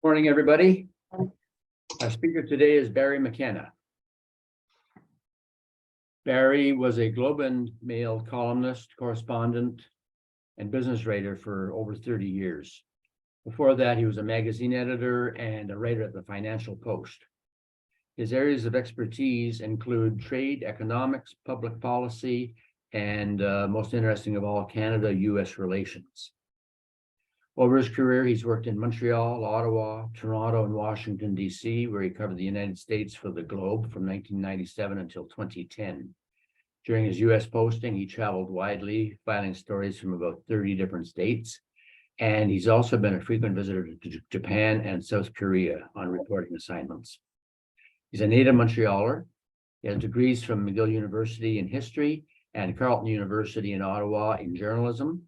Morning, everybody. Our speaker today is Barrie McKenna. Barrie was a Globe and Mail columnist, correspondent, and business writer for over 30 years. Before that, he was a magazine editor and a writer at the Financial Post. His areas of expertise include trade, economics, public policy, and most interesting of all, Canada-U.S. relations. Over his career, he's worked in Montreal, Ottawa, Toronto, and Washington, D.C., where he covered the United States for the Globe from 1997 until 2010. During his U.S. posting, he traveled widely, filing stories from about 30 different states. And he's also been a frequent visitor to Japan and South Korea on reporting assignments. He's a native Montrealer. He has degrees from McGill University in history and Carleton University in Ottawa in journalism.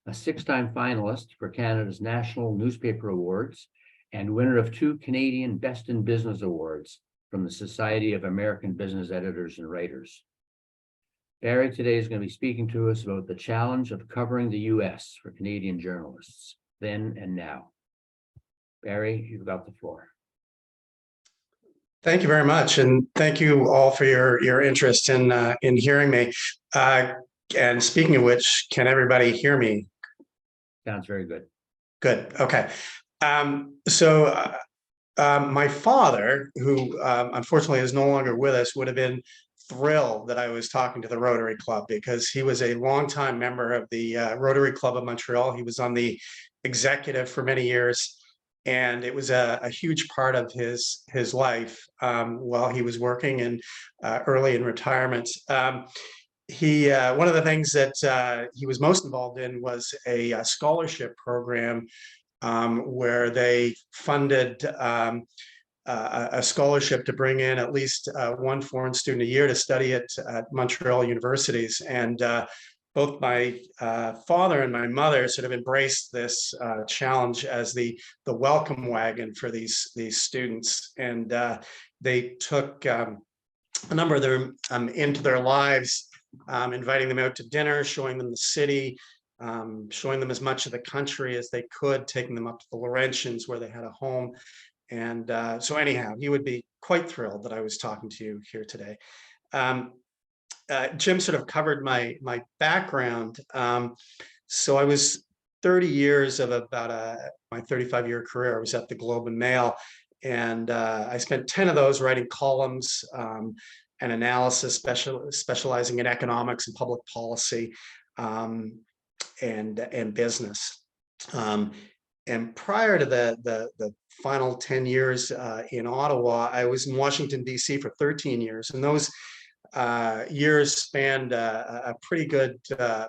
A six-time finalist for Canada's National Newspaper Awards and winner of 2 Canadian Best in Business Awards from the Society of American Business Editors and Writers. Barrie today is going to be speaking to us about the challenge of covering the U.S. for Canadian journalists, then and now. Barrie, you've got the floor. Thank you very much, and thank you all for your interest in hearing me. And speaking of which, can everybody hear me? Sounds very good. Good. Okay. My father, who unfortunately is no longer with us, would have been thrilled that I was talking to the Rotary Club, because he was a longtime member of the Rotary Club of Montreal. He was on the executive for many years, and it was a huge part of his life while he was working and early in retirement. One of the things that he was most involved in was a scholarship program where they funded a scholarship to bring in at least one foreign student a year to study at Montreal universities. And both my father and my mother sort of embraced this challenge as the welcome wagon for these students. And they took a number of them into their lives, inviting them out to dinner, showing them the city, showing them as much of the country as they could, taking them up to the Laurentians where they had a home. And so anyhow, he would be quite thrilled that I was talking to you here today. Jim sort of covered my background. So I was 30 years of about my 35-year career. I was at the Globe and Mail, and I spent 10 of those writing columns and analysis, specializing in economics and public policy and business. And prior to the final 10 years in Ottawa, I was in Washington, D.C. for 13 years. And those years spanned a pretty good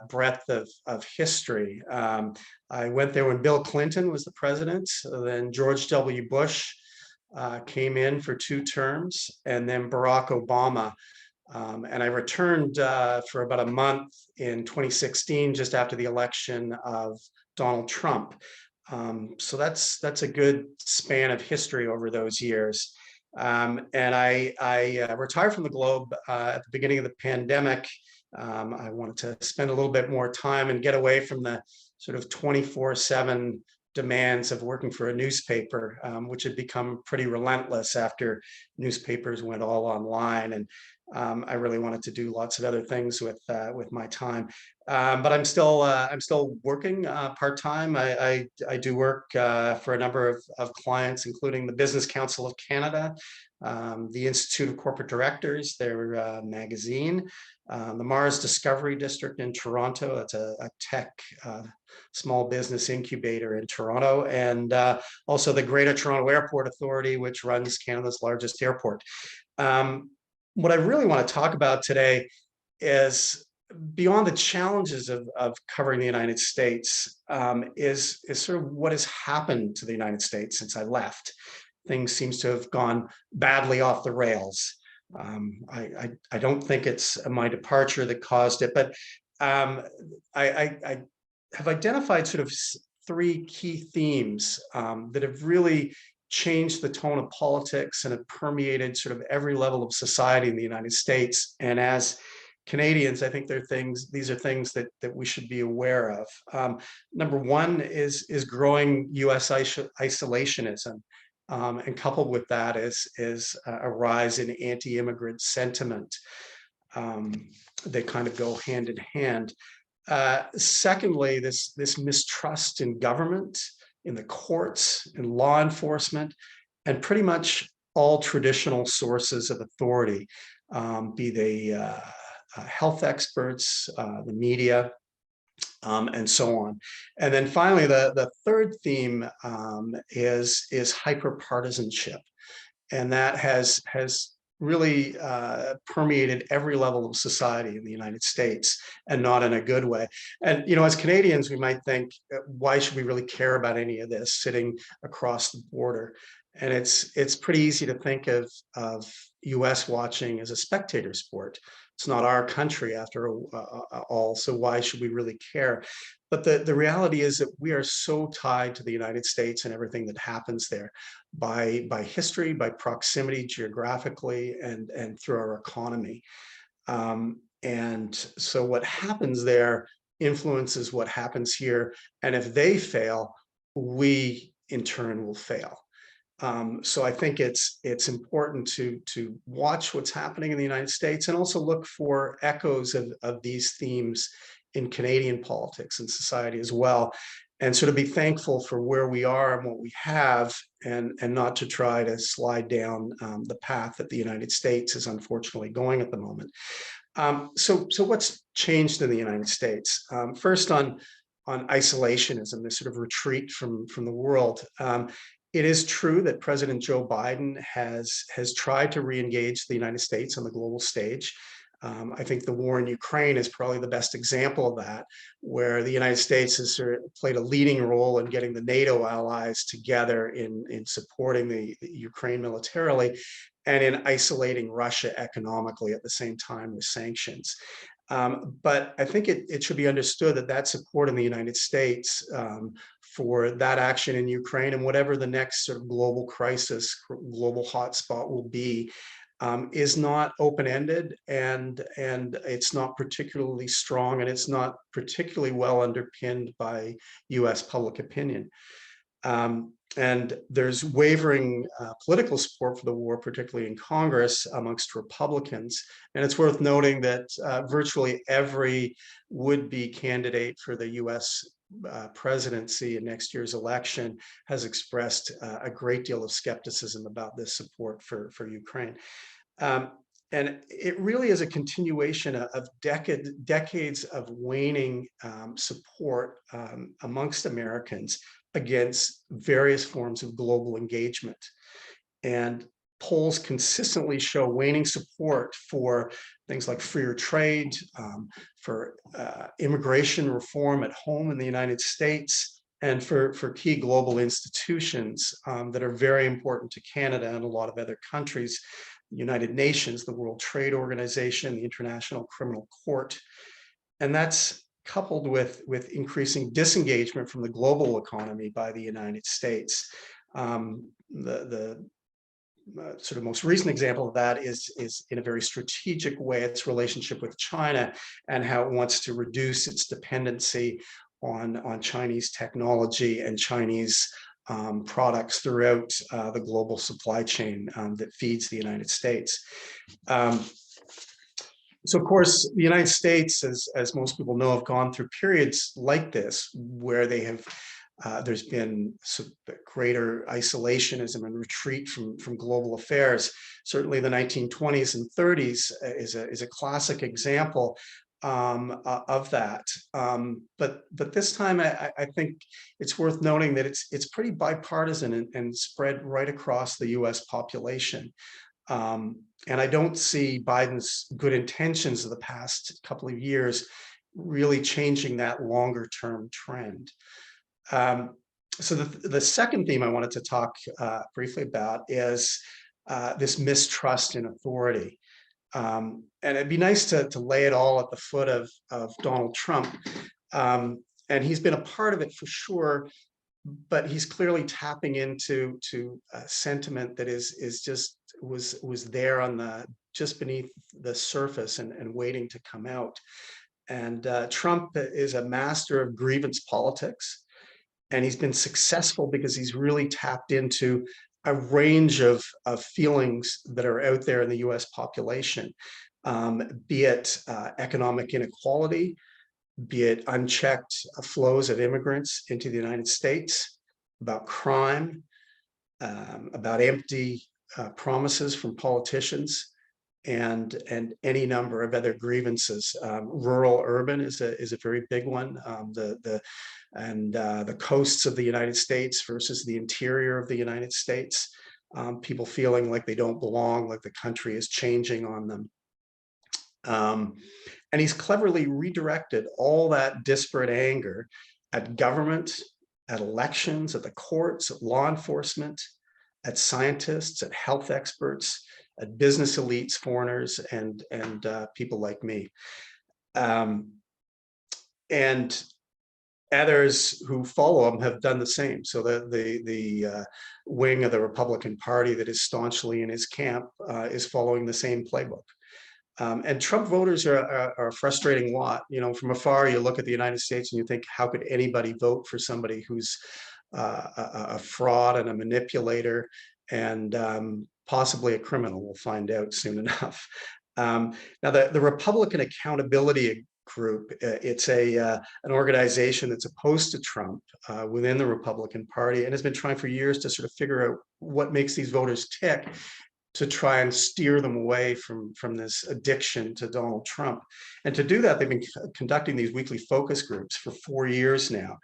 breadth of history. I went there when Bill Clinton was the president, then George W. Bush came in for 2 terms, and then Barack Obama. And I returned for about a month in 2016, just after the election of Donald Trump. So that's a good span of history over those years. And I retired from the Globe at the beginning of the pandemic. I wanted to spend a little bit more time and get away from the sort of 24/7 demands of working for a newspaper, which had become pretty relentless after newspapers went all online. And I really wanted to do lots of other things with my time, but I'm still working part-time. I do work for a number of clients, including the Business Council of Canada, the Institute of Corporate Directors, their magazine, the Mars Discovery District in Toronto. That's a tech small business incubator in Toronto, and also the Greater Toronto Airport Authority, which runs Canada's largest airport. What I really want to talk about today is, beyond the challenges of covering the United States, is sort of what has happened to the United States since I left. Things seems to have gone badly off the rails. I don't think it's my departure that caused it, but I have identified sort of 3 key themes that have really changed the tone of politics and have permeated sort of every level of society in the United States. And as Canadians, I think these are things that we should be aware of. Number one is growing U.S. isolationism. And coupled with that is a rise in anti-immigrant sentiment. They kind of go hand in hand. Secondly, this mistrust in government, in the courts, in law enforcement, and pretty much all traditional sources of authority, be they health experts, the media, and so on. And then finally, the third theme is hyperpartisanship, and that has really permeated every level of society in the United States, and not in a good way. And as Canadians, we might think, why should we really care about any of this sitting across the border? And it's pretty easy to think of U.S. watching as a spectator sport. It's not our country after all, so why should we really care? But the reality is that we are so tied to the United States and everything that happens there by history, by proximity, geographically, and through our economy. And so what happens there influences what happens here. And if they fail, we in turn will fail. So I think it's important to watch what's happening in the United States, and also look for echoes of these themes in Canadian politics and society as well, and sort of be thankful for where we are and what we have, and not to try to slide down the path that the United States is unfortunately going at the moment. So what's changed in the United States? First, on isolationism, this sort of retreat from the world. It is true that President Joe Biden has tried to re-engage the United States on the global stage. I think the war in Ukraine is probably the best example of that, where the United States has sort of played a leading role in getting the NATO allies together in supporting the Ukraine militarily, and in isolating Russia economically at the same time with sanctions. But I think it should be understood that support in the United States for that action in Ukraine, and whatever the next sort of global crisis, global hotspot will be, is not open-ended, and it's not particularly strong, and it's not particularly well underpinned by U.S. public opinion. And there's wavering political support for the war, particularly in Congress amongst Republicans. And it's worth noting that virtually every would-be candidate for the U.S. Presidency in next year's election has expressed a great deal of skepticism about this support for Ukraine. And it really is a continuation of decades of waning support amongst Americans against various forms of global engagement. And polls consistently show waning support for things like freer trade, for immigration reform at home in the United States, and for key global institutions that are very important to Canada and a lot of other countries: the United Nations, the World Trade Organization, the International Criminal Court. And that's coupled with increasing disengagement from the global economy by the United States. The sort of most recent example of that is in a very strategic way its relationship with China, and how it wants to reduce its dependency on Chinese technology and Chinese products throughout the global supply chain that feeds the United States. So, of course, the United States, as most people know, have gone through periods like this where they have there's been greater isolationism and retreat from global affairs. Certainly, the 1920s and 30s is a classic example of that. But this time, I think it's worth noting that it's pretty bipartisan and spread right across the U.S. population. And I don't see Biden's good intentions of the past couple of years really changing that longer term trend. So the second theme I wanted to talk briefly about is this mistrust in authority. And it'd be nice to lay it all at the foot of Donald Trump. And he's been a part of it for sure, but he's clearly tapping into a sentiment that was there on the just beneath the surface and waiting to come out. And Trump is a master of grievance politics. And he's been successful because he's really tapped into a range of feelings that are out there in the US population, be it economic inequality, be it unchecked flows of immigrants into the United States, about crime, about empty promises from politicians, and any number of other grievances. Rural urban is a very big one. The coasts of the United States versus the interior of the United States. People feeling like they don't belong, like the country is changing on them. And he's cleverly redirected all that disparate anger at government, at elections, at the courts, at law enforcement, at scientists, at health experts, at business elites, foreigners, and people like me. And others who follow him have done the same. So the wing of the Republican Party that is staunchly in his camp is following the same playbook. And Trump voters are a frustrating lot. You know, from afar, you look at the United States and you think, how could anybody vote for somebody who's a fraud and a manipulator and possibly a criminal? We'll find out soon enough. Now, the Republican Accountability Group, it's an organization that's opposed to Trump within the Republican Party and has been trying for years to sort of figure out what makes these voters tick, to try and steer them away from this addiction to Donald Trump. And to do that, they've been conducting these weekly focus groups for 4 years now.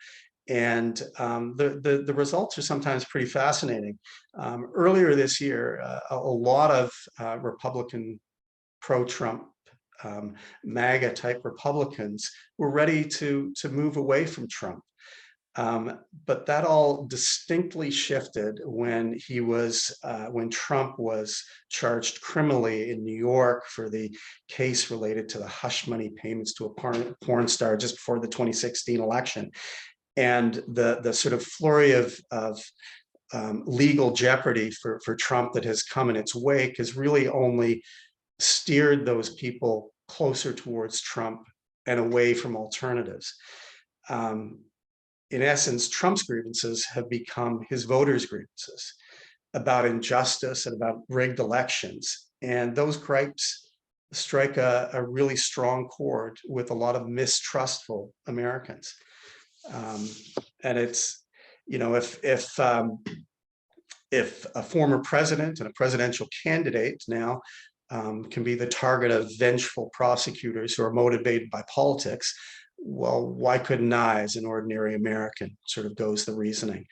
And the results are sometimes pretty fascinating. Earlier this year, a lot of Republican pro-Trump MAGA type Republicans were ready to move away from Trump. But that all distinctly shifted when when Trump was charged criminally in New York for the case related to the hush money payments to a porn star just before the 2016 election. And the sort of flurry of legal jeopardy for Trump that has come in its wake has really only steered those people closer towards Trump and away from alternatives. In essence, Trump's grievances have become his voters' grievances about injustice and about rigged elections. And those gripes strike a really strong chord with a lot of mistrustful Americans. And it's, you know, if a former president and a presidential candidate now can be the target of vengeful prosecutors who are motivated by politics, well, why couldn't I, as an ordinary American, sort of goes the reasoning.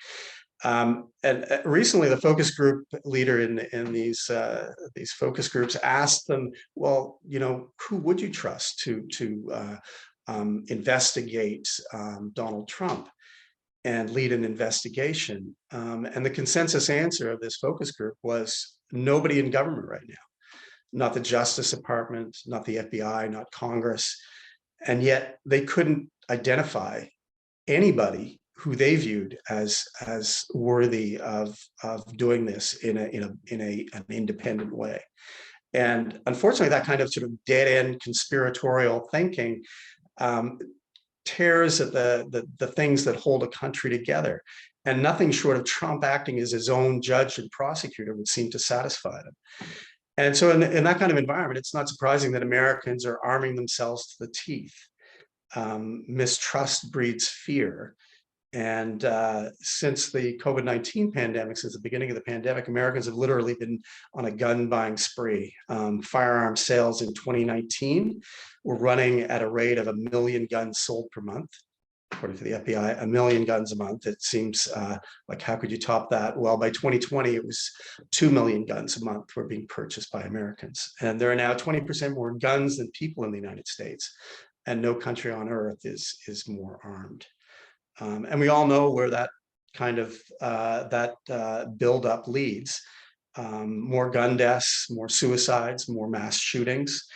And recently, the focus group leader in these focus groups asked them, well, you know, who would you trust to investigate Donald Trump and lead an investigation? And the consensus answer of this focus group was nobody in government right now, not the Justice Department, not the FBI, not Congress. And yet they couldn't identify anybody who they viewed as worthy of doing this in an independent way. And unfortunately, that kind of sort of dead-end conspiratorial thinking tears at the things that hold a country together. And nothing short of Trump acting as his own judge and prosecutor would seem to satisfy them. And so in that kind of environment, it's not surprising that Americans are arming themselves to the teeth. Mistrust breeds fear. And since the COVID-19 pandemic, since the beginning of the pandemic, Americans have literally been on a gun buying spree. Firearm sales in 2019 were running at a rate of 1 million guns sold per month. According to the FBI, 1 million guns a month. It seems like, how could you top that? Well, by 2020, it was 2 million guns a month were being purchased by Americans. And there are now 20% more guns than people in the United States. And no country on earth is more armed. And we all know where that kind of buildup leads. More gun deaths, more suicides, more mass shootings.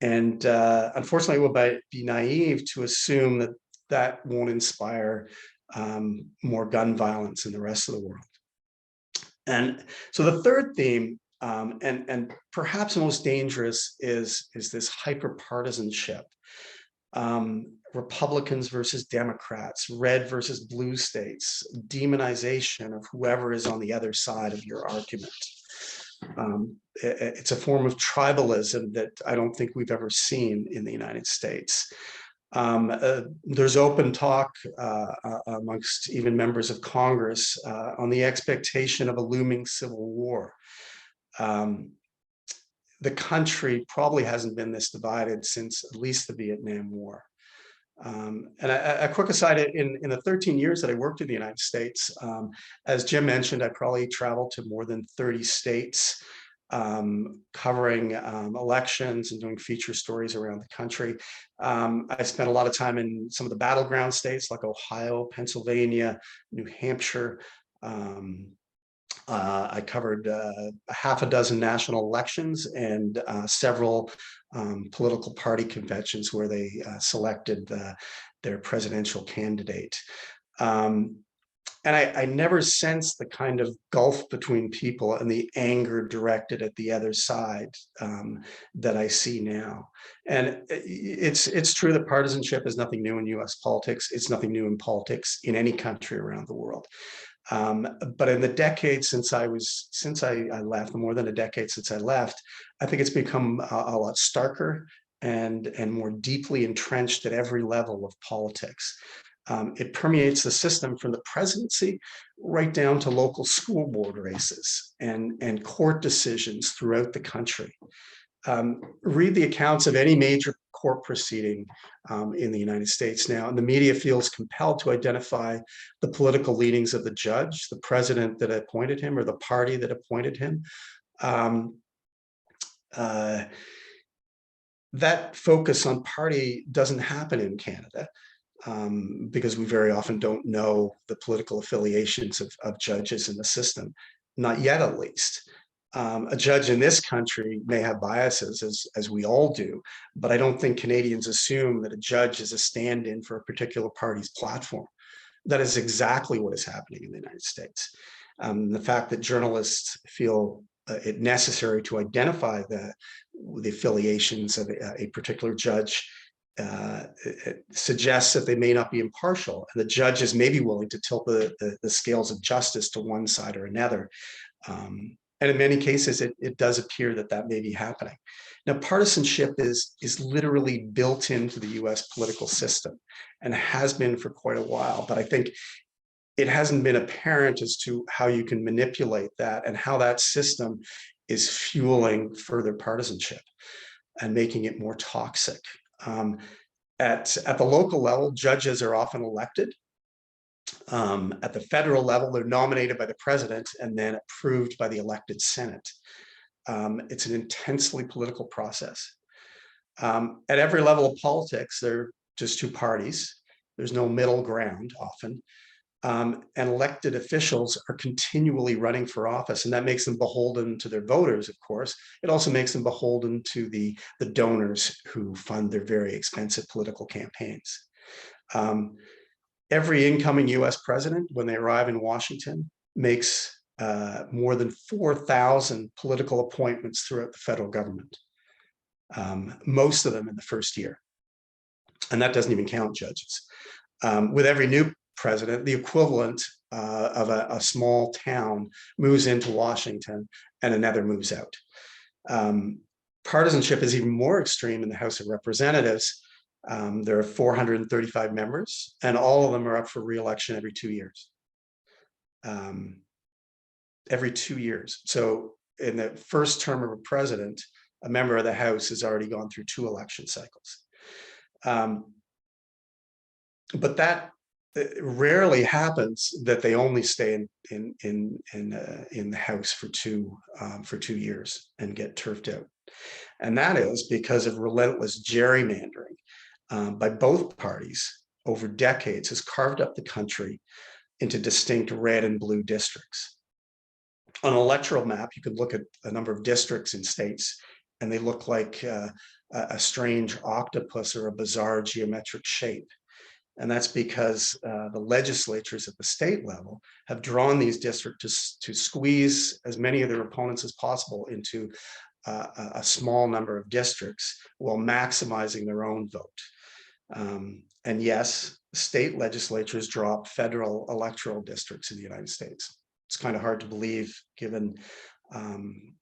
And unfortunately, it would be naive to assume that won't inspire more gun violence in the rest of the world. And so the third theme And perhaps most dangerous is this hyper-partisanship. Republicans versus Democrats, red versus blue states, demonization of whoever is on the other side of your argument. It's a form of tribalism that I don't think we've ever seen in the United States. There's open talk amongst even members of Congress on the expectation of a looming civil war. The country probably hasn't been this divided since at least the Vietnam War. And a quick aside, in the 13 years that I worked in the United States, as Jim mentioned, I probably traveled to more than 30 states, covering elections and doing feature stories around the country. I spent a lot of time in some of the battleground states like Ohio, Pennsylvania, New Hampshire. I covered half a dozen national elections and several political party conventions where they selected their presidential candidate. And I never sensed the kind of gulf between people and the anger directed at the other side that I see now. And it's true that partisanship is nothing new in US politics. It's nothing new in politics in any country around the world. But in the decades since I left, more than a decade since I left, I think it's become a lot starker and more deeply entrenched at every level of politics. It permeates the system from the presidency right down to local school board races and court decisions throughout the country. Read the accounts of any major court proceeding in the United States now, and the media feels compelled to identify the political leanings of the judge, the president that appointed him, or the party that appointed him. That focus on party doesn't happen in Canada. Because we very often don't know the political affiliations of judges in the system, not yet at least. A judge in this country may have biases, as we all do, but I don't think Canadians assume that a judge is a stand-in for a particular party's platform. That is exactly what is happening in the United States. The fact that journalists feel it necessary to identify the affiliations of a particular judge it suggests that they may not be impartial, and the judges may be willing to tilt the scales of justice to one side or another. And in many cases, it does appear that may be happening. Now, partisanship is literally built into the US political system and has been for quite a while, but I think it hasn't been apparent as to how you can manipulate that and how that system is fueling further partisanship and making it more toxic. At the local level, judges are often elected. At the federal level, they're nominated by the president and then approved by the elected Senate. It's an intensely political process. At every level of politics, there are just two parties. There's no middle ground often. And elected officials are continually running for office, and that makes them beholden to their voters, of course. It also makes them beholden to the donors who fund their very expensive political campaigns. Every incoming US president, when they arrive in Washington, makes more than 4,000 political appointments throughout the federal government, most of them in the first year. And that doesn't even count judges. With every new president, the equivalent of a small town moves into Washington and another moves out. Partisanship is even more extreme in the House of Representatives. There are 435 members, and all of them are up for re-election every 2 years. Every 2 years. So in the first term of a president, a member of the House has already gone through 2 election cycles. But that rarely happens that they only stay in the House for 2 years and get turfed out, and that is because of relentless gerrymandering by both parties over decades has carved up the country into distinct red and blue districts. On an electoral map, you could look at a number of districts in states, and they look like a strange octopus or a bizarre geometric shape. And that's because the legislatures at the state level have drawn these districts to squeeze as many of their opponents as possible into a small number of districts while maximizing their own vote. And yes, state legislatures drop federal electoral districts in the United States. It's kind of hard to believe given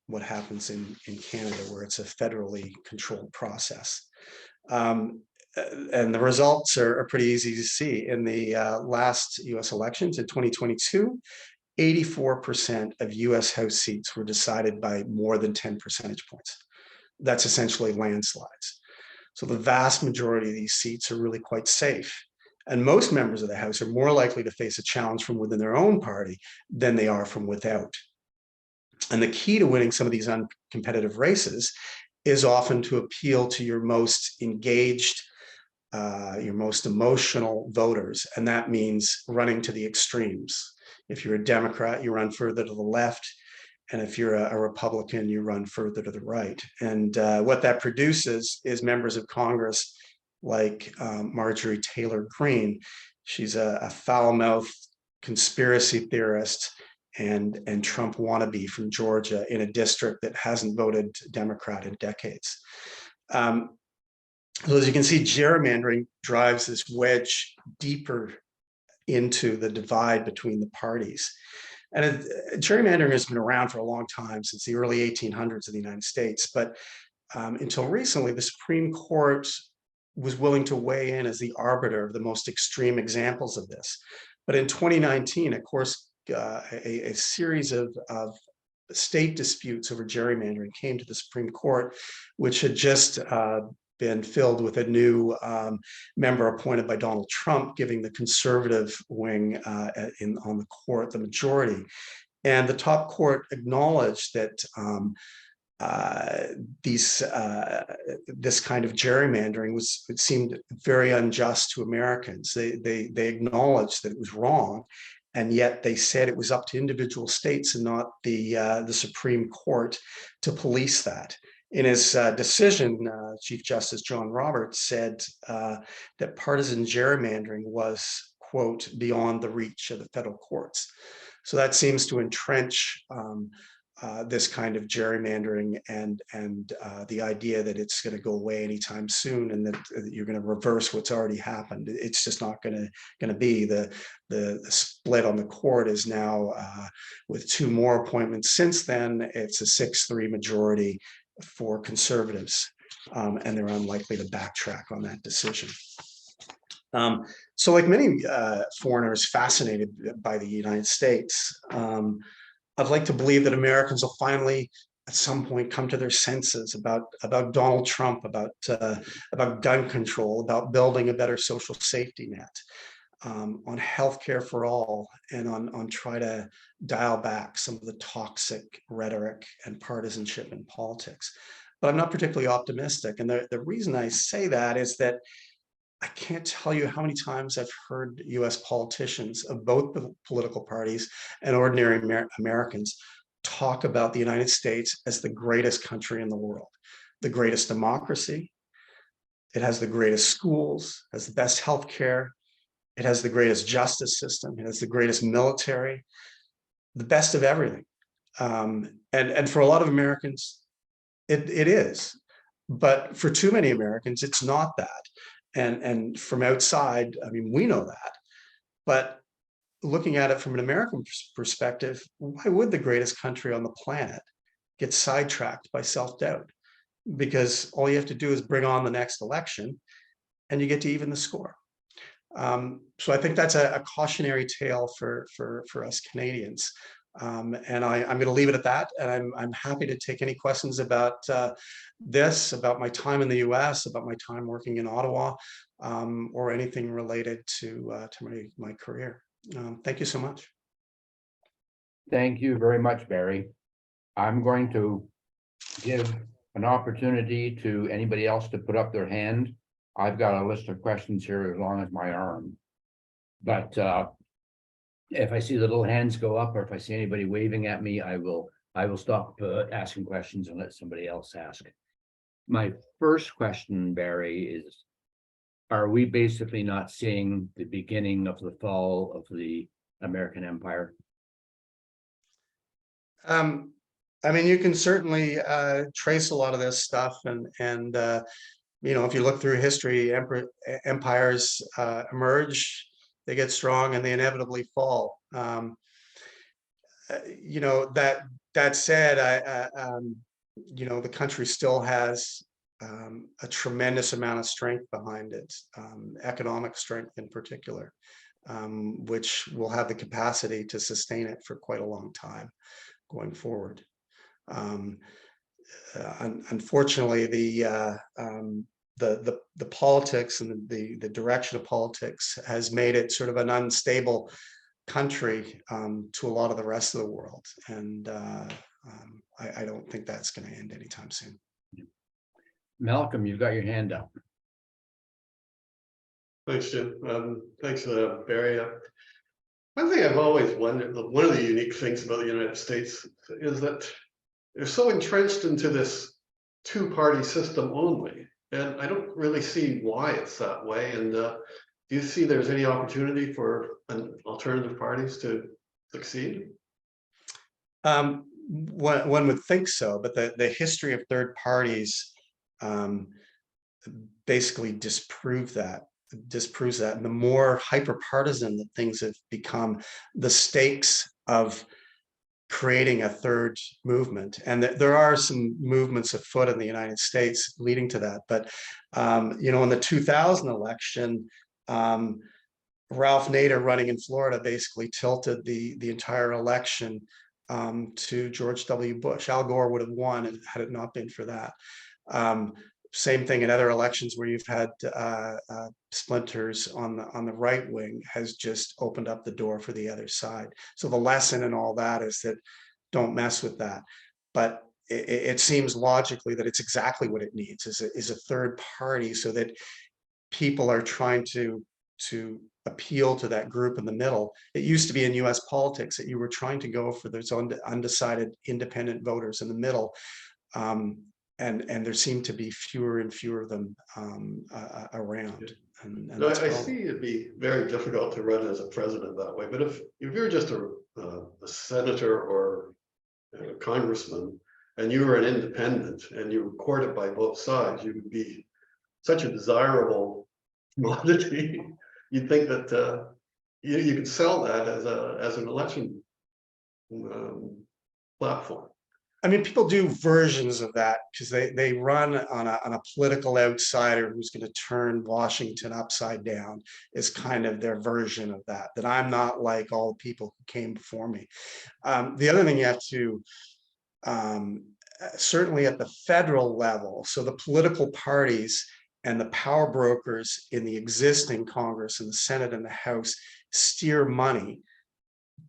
what happens in Canada, where it's a federally controlled process. And the results are pretty easy to see. In the last US elections in 2022, 84% of US House seats were decided by more than 10 percentage points. That's essentially landslides. So the vast majority of these seats are really quite safe. And most members of the House are more likely to face a challenge from within their own party than they are from without. And the key to winning some of these uncompetitive races is often to appeal to your most engaged, your most emotional voters. And that means running to the extremes. If you're a Democrat, you run further to the left. And if you're a Republican, you run further to the right. And what that produces is members of Congress like Marjorie Taylor Greene. She's a foul-mouthed conspiracy theorist and Trump wannabe from Georgia in a district that hasn't voted Democrat in decades. So as you can see, gerrymandering drives this wedge deeper into the divide between the parties. And gerrymandering has been around for a long time, since the early 1800s in the United States. But until recently, the Supreme Court was willing to weigh in as the arbiter of the most extreme examples of this. But in 2019, of course, a series of state disputes over gerrymandering came to the Supreme Court, which had just been filled with a new member appointed by Donald Trump, giving the conservative wing on the court the majority. And the top court acknowledged that this kind of gerrymandering it seemed very unjust to Americans. They acknowledged that it was wrong, and yet they said it was up to individual states and not the Supreme Court to police that. In his decision, Chief Justice John Roberts said that partisan gerrymandering was, quote, beyond the reach of the federal courts. So that seems to entrench this kind of gerrymandering and the idea that it's going to go away anytime soon, and that you're going to reverse what's already happened. It's just not going to be. The split on the court is now with two more appointments since then. It's a 6-3 majority for conservatives, and they're unlikely to backtrack on that decision. So like many foreigners fascinated by the United States, I'd like to believe that Americans will finally at some point come to their senses about Donald Trump, about gun control, about building a better social safety net, on healthcare for all, and on try to dial back some of the toxic rhetoric and partisanship in politics. But I'm not particularly optimistic. And the reason I say that is that I can't tell you how many times I've heard US politicians of both the political parties and ordinary Americans talk about the United States as the greatest country in the world, the greatest democracy. It has the greatest schools, has the best healthcare. It has the greatest justice system. It has the greatest military, the best of everything. And for a lot of Americans, it is. But for too many Americans, it's not that. And from outside, I mean, we know that. But looking at it from an American perspective, why would the greatest country on the planet get sidetracked by self-doubt? Because all you have to do is bring on the next election and you get to even the score. So I think that's a cautionary tale for us Canadians. And I'm going to leave it at that. And I'm happy to take any questions about this, about my time in the US, about my time working in Ottawa, or anything related to my career. Thank you so much. Thank you very much, Barrie. I'm going to give an opportunity to anybody else to put up their hand. I've got a list of questions here as long as my arm. But if I see the little hands go up, or if I see anybody waving at me, I will stop asking questions and let somebody else ask. My first question, Barrie, is, are we basically not seeing the beginning of the fall of the American empire? I mean, you can certainly trace a lot of this stuff, and if you look through history, empires emerge, they get strong, and they inevitably fall. That said, the country still has a tremendous amount of strength behind it, economic strength in particular, which will have the capacity to sustain it for quite a long time going forward. Unfortunately, the politics and the direction of politics has made it sort of an unstable country to a lot of the rest of the world, and I don't think that's going to end anytime soon. Malcolm, you've got your hand up. Thanks, Jim. Thanks, Barry. One thing I've always wondered, one of the unique things about the United States is that they're so entrenched into this two-party system only, and I don't really see why it's that way. And do you see there's any opportunity for an alternative parties to succeed? One would think so, but the history of third parties basically disproves that. And the more hyper-partisan that things have become, the stakes of creating a third movement, and there are some movements afoot in the United States leading to that. But in the 2000 election, Ralph Nader running in Florida basically tilted the entire election to George W. Bush. Al Gore would have won had it not been for that. Same thing in other elections where you've had splinters on the right wing has just opened up the door for the other side. So the lesson in all that is that don't mess with that. But it seems logically that it's exactly what it needs is a third party, so that people are trying to appeal to that group in the middle. It used to be in US politics that you were trying to go for those undecided independent voters in the middle. And there seem to be fewer and fewer of them around. And I see it'd be very difficult to run as a president that way. But if you're just a senator or a congressman and you were an independent and you were courted by both sides, you would be such a desirable commodity. You'd think that you could sell that as an election platform. I mean, people do versions of that because they run on a political outsider who's going to turn Washington upside down is kind of their version of that I'm not like all the people who came before me. The other thing you have to, certainly at the federal level, so the political parties and the power brokers in the existing Congress and the Senate and the House steer money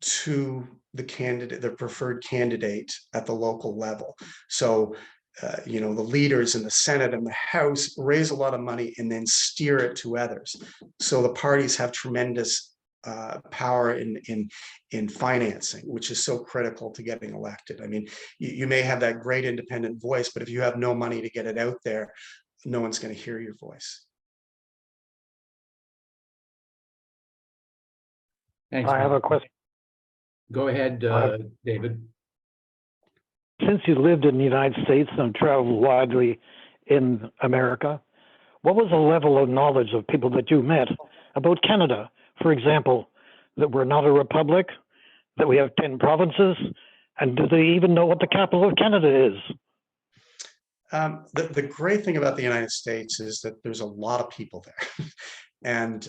to the preferred candidate at the local level. So, the leaders in the Senate and the House raise a lot of money and then steer it to others. So the parties have tremendous power in financing, which is so critical to getting elected. I mean, you may have that great independent voice, but if you have no money to get it out there, no one's going to hear your voice. Thanks. I have a question. Go ahead, David. Since you lived in the United States and traveled widely in America, what was the level of knowledge of people that you met about Canada? For example, that we're not a republic, that we have 10 provinces, and do they even know what the capital of Canada is? The great thing about the United States is that there's a lot of people there. And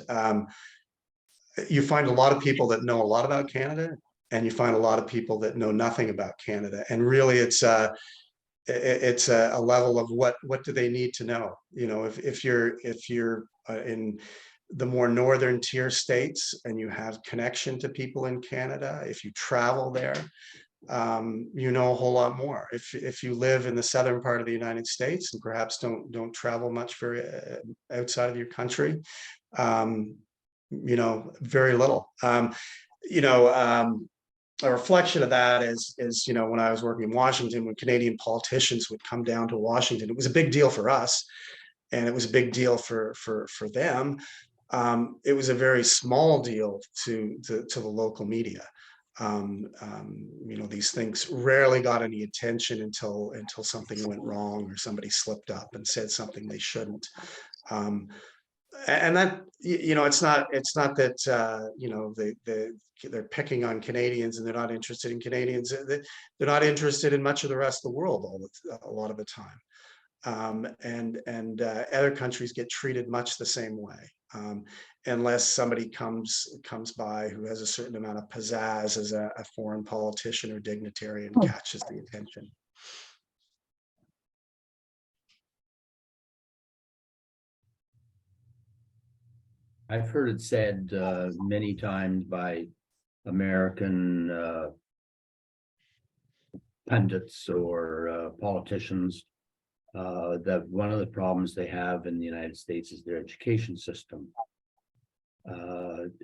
you find a lot of people that know a lot about Canada, and you find a lot of people that know nothing about Canada. And really, it's a level of what do they need to know? If you're in the more northern tier states and you have connection to people in Canada, if you travel there, you know a whole lot more. If you live in the southern part of the United States and perhaps don't travel much outside of your country, very little. A reflection of that is when I was working in Washington, when Canadian politicians would come down to Washington, it was a big deal for us. and it was a big deal for them. It was a very small deal to the local media. These things rarely got any attention until something went wrong or somebody slipped up and said something they shouldn't. And that, it's not that they're picking on Canadians and they're not interested in Canadians. They're not interested in much of the rest of the world a lot of the time. And other countries get treated much the same way, unless somebody comes by who has a certain amount of pizzazz as a foreign politician or dignitary and catches the attention. I've heard it said many times by American pundits or politicians that one of the problems they have in the United States is their education system.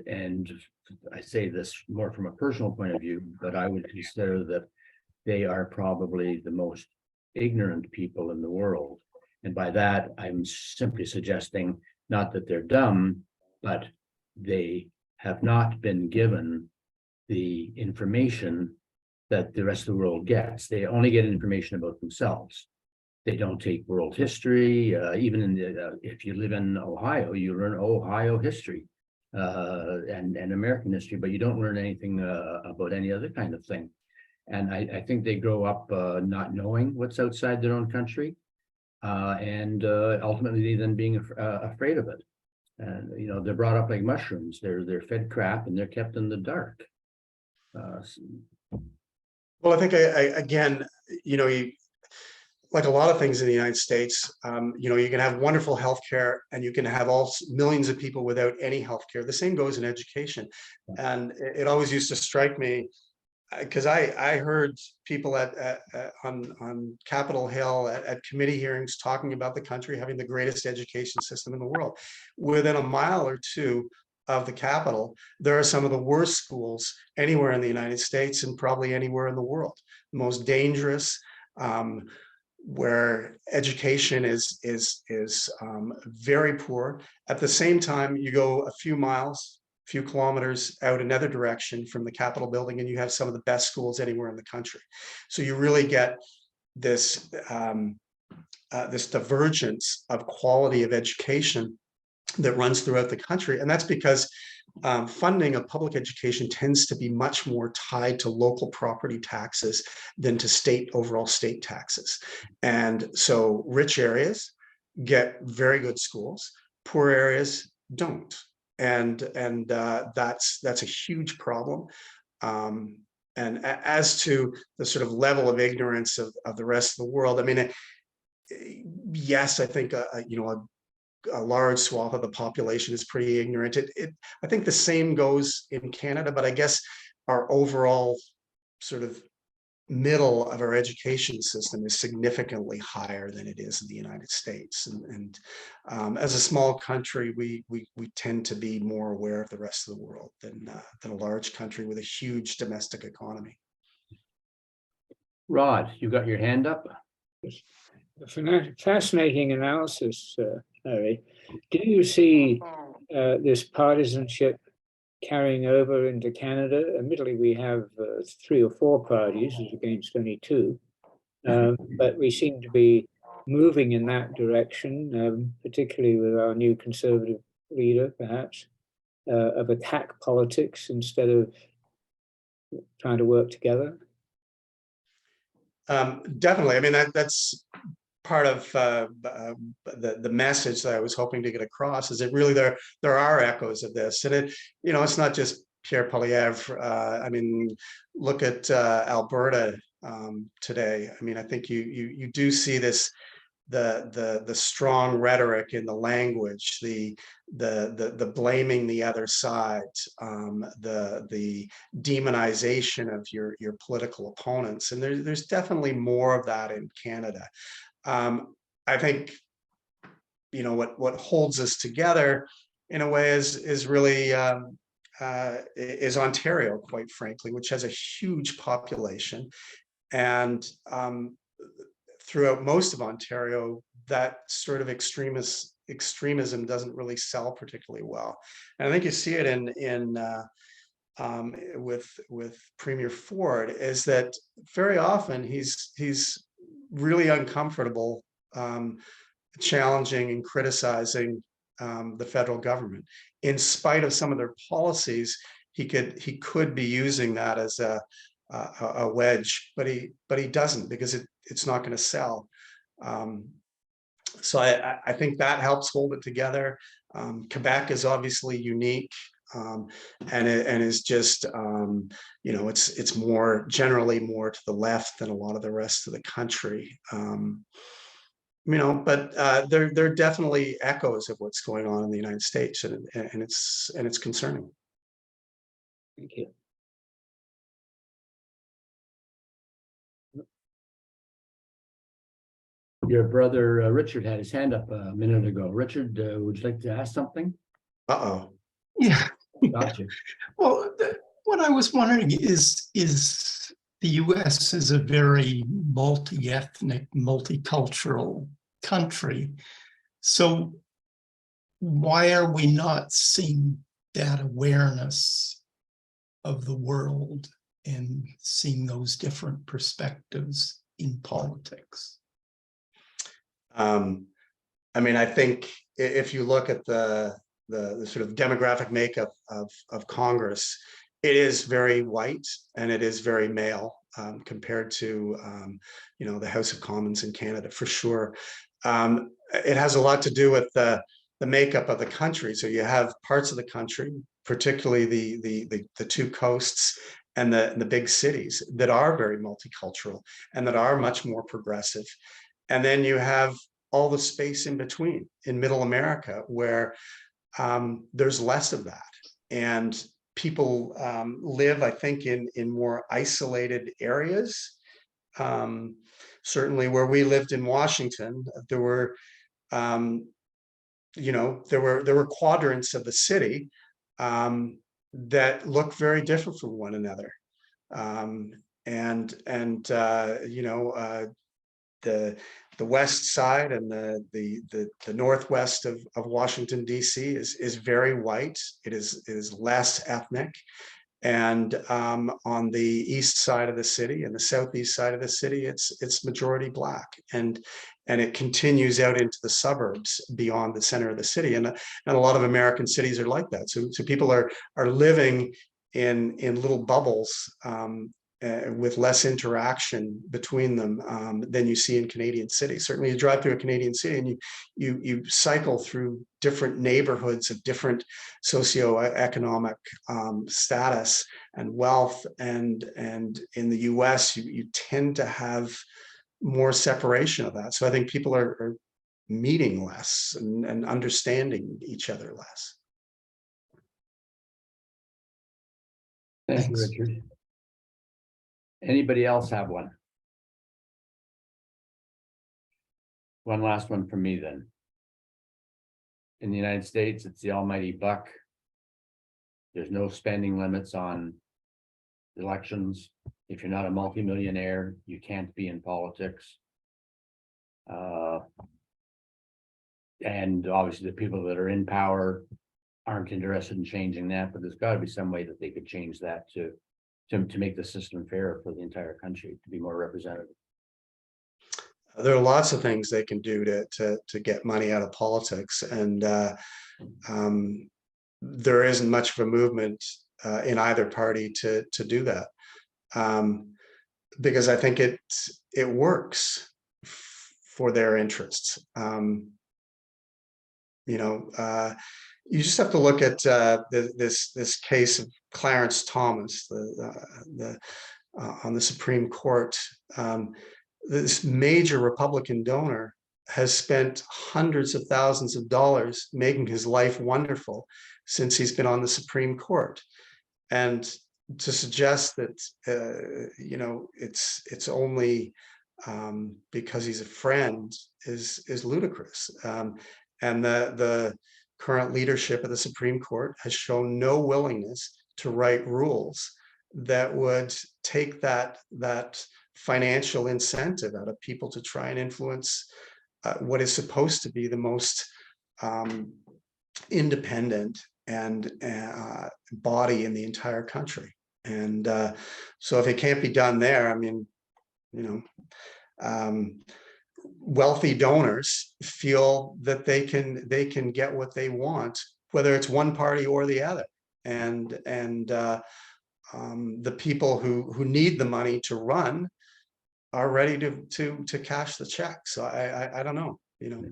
And I say this more from a personal point of view, but I would consider that they are probably the most ignorant people in the world. And by that, I'm simply suggesting not that they're dumb, but they have not been given the information that the rest of the world gets. They only get information about themselves. They don't take world history. Even if you live in Ohio, you learn Ohio history and American history, but you don't learn anything about any other kind of thing. And I think they grow up not knowing what's outside their own country, and ultimately then being afraid of it. And they're brought up like mushrooms. They're fed crap and they're kept in the dark. Well, I think again, like a lot of things in the United States, you can have wonderful healthcare and you can have millions of people without any healthcare. The same goes in education. And it always used to strike me, because I heard people on Capitol Hill at committee hearings talking about the country having the greatest education system in the world. Within a mile or two of the Capitol, there are some of the worst schools anywhere in the United States and probably anywhere in the world. The most dangerous, where education is very poor. At the same time, you go a few kilometers out another direction from the Capitol building, and you have some of the best schools anywhere in the country. So you really get this this divergence of quality of education that runs throughout the country, and that's because funding of public education tends to be much more tied to local property taxes than to overall state taxes. And so rich areas get very good schools, poor areas don't. And that's a huge problem. And as to the sort of level of ignorance of the rest of the world, I mean, yes, I think a large swath of the population is pretty ignorant. I think the same goes in Canada, but I guess our overall sort of middle of our education system is significantly higher than it is in the United States. And as a small country, we tend to be more aware of the rest of the world than a large country with a huge domestic economy. Rod, you got your hand up? Fascinating analysis, Larry. Do you see this partisanship carrying over into Canada? Admittedly, we have 3 or 4 parties as against only 2, but we seem to be moving in that direction, particularly with our new Conservative leader, perhaps, of attack politics instead of trying to work together. Definitely. I mean, that's part of the message that I was hoping to get across, is that really there are echoes of this, and it's not just Pierre Poilievre. I mean, look at Alberta today. I mean, I think you do see this, the strong rhetoric in the language, the blaming the other side, the demonization of your political opponents, and there's definitely more of that in Canada. I think what holds us together in a way is really is Ontario, quite frankly, which has a huge population, and throughout most of Ontario, that sort of extremism doesn't really sell particularly well. And I think you see it with Premier Ford, is that very often he's really uncomfortable challenging and criticizing the federal government. In spite of some of their policies, he could be using that as a wedge, but he doesn't, because it's not going to sell. So I think that helps hold it together. Quebec is obviously unique, and is just it's more generally more to the left than a lot of the rest of the country. But there are definitely echoes of what's going on in the United States, and it's concerning. Thank you. Your brother Richard had his hand up a minute ago. Richard, would you like to ask something? Uh-oh. Yeah. Gotcha. Well, what I was wondering is the U.S. is a very multi-ethnic, multicultural country. So why are we not seeing that awareness of the world and seeing those different perspectives in politics? I think if you look at the sort of demographic makeup of Congress, it is very white and it is very male compared to the House of Commons in Canada, for sure. It has a lot to do with the makeup of the country. So you have parts of the country, particularly the two coasts and the big cities, that are very multicultural and that are much more progressive. And then you have all the space in between in Middle America, where there's less of that, and people live, I think, in more isolated areas. Certainly, where we lived in Washington, there were quadrants of the city that look very different from one another, the west side and the northwest of Washington, D.C. is very white. It is less ethnic. And on the east side of the city and the southeast side of the city, it's majority Black. And it continues out into the suburbs beyond the center of the city. And a lot of American cities are like that. So people are living in little bubbles with less interaction between them than you see in Canadian cities. Certainly, you drive through a Canadian city and you cycle through different neighborhoods of different socioeconomic status and wealth, and in the U.S. you tend to have more separation of that. So I think people are meeting less and understanding each other less. Thank Thanks. you, Richard. Anybody else have one? One last one from me then. In the United States, it's the almighty buck. There's no spending limits on elections. If you're not a multimillionaire, you can't be in politics. And obviously the people that are in power aren't interested in changing that, but there's got to be some way that they could change that to make the system fairer for the entire country, to be more representative. There are lots of things they can do to get money out of politics, and there isn't much of a movement in either party to do that, because I think it works for their interests. You just have to look at this case of Clarence Thomas, on the Supreme Court. This major Republican donor has spent hundreds of thousands of dollars making his life wonderful since he's been on the Supreme Court, and to suggest that it's only because he's a friend is ludicrous. And the current leadership of the Supreme Court has shown no willingness to write rules that would take that financial incentive out of people to try and influence what is supposed to be the most independent and body in the entire country. And so if it can't be done there, I mean, you know, wealthy donors feel that they can get what they want, whether it's one party or the other. And the people who need the money to run are ready to cash the check. So I don't know, you know.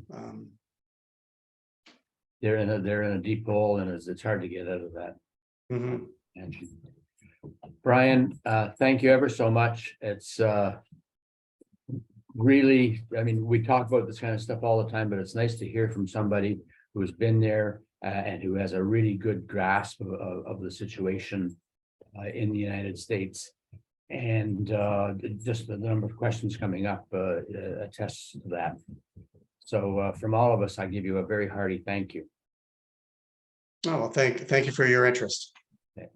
They're in a deep hole, and it's hard to get out of that. Mhm. And Brian, thank you ever so much. It's really, I mean, we talk about this kind of stuff all the time, but it's nice to hear from somebody who's been there and who has a really good grasp of the situation in the United States. And just the number of questions coming up attests to that. So from all of us, I give you a very hearty thank you. Oh, well, thank you for your interest. Okay.